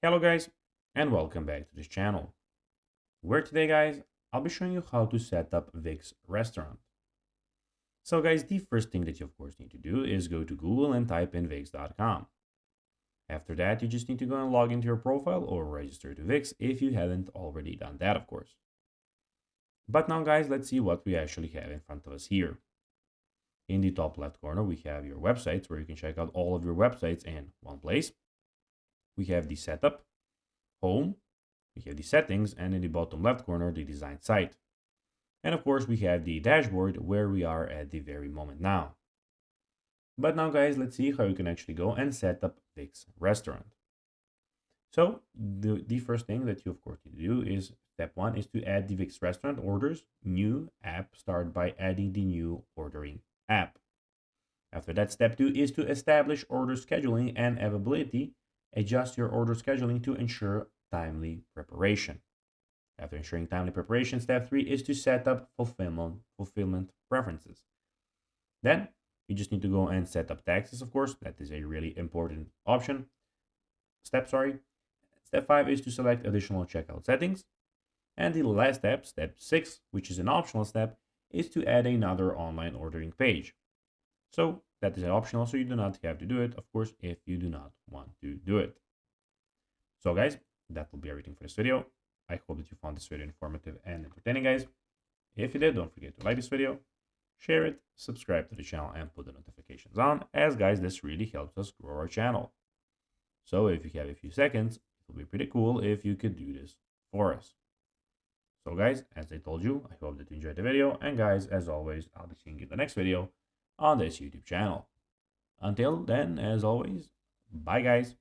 Hello guys, and welcome back to this channel, where today guys, I'll be showing you how to set up Vic's restaurant. So guys, the first thing that you of course need to do is go to Google and type in Vix.com. After that, you just need to go and log into your profile or register to Vix if you haven't already done that of course. But now guys, let's see what we actually have in front of us here. In the top left corner, we have your websites where you can check out all of your websites in one place. We have the setup, home, we have the settings, and in the bottom left corner, the design site. And of course, we have the dashboard where we are at the very moment now. But now guys, let's see how you can actually go and set up Vic's restaurant. So the first thing that you of course need to do is step one is to add the Vic's restaurant orders new app. Start by adding the new ordering app. After that, step two is to establish order scheduling and availability. Adjust your order scheduling to ensure timely preparation. After ensuring timely preparation, step three is to set up fulfillment preferences. Then you just need to go and set up taxes, of course. That is a really important option. Step five is to select additional checkout settings. And the last step, step six, which is an optional step, is to add another online ordering page. So that is optional, so you do not have to do it, of course, if you do not want to do it. So guys, that will be everything for this video. I hope that you found this video informative and entertaining, guys. If you did, don't forget to like this video, share it, subscribe to the channel, and put the notifications on, as guys, this really helps us grow our channel. So if you have a few seconds, it will be pretty cool if you could do this for us. So guys, as I told you, I hope that you enjoyed the video, and guys, as always, I'll be seeing you in the next video on this YouTube channel. Until then, as always, bye guys.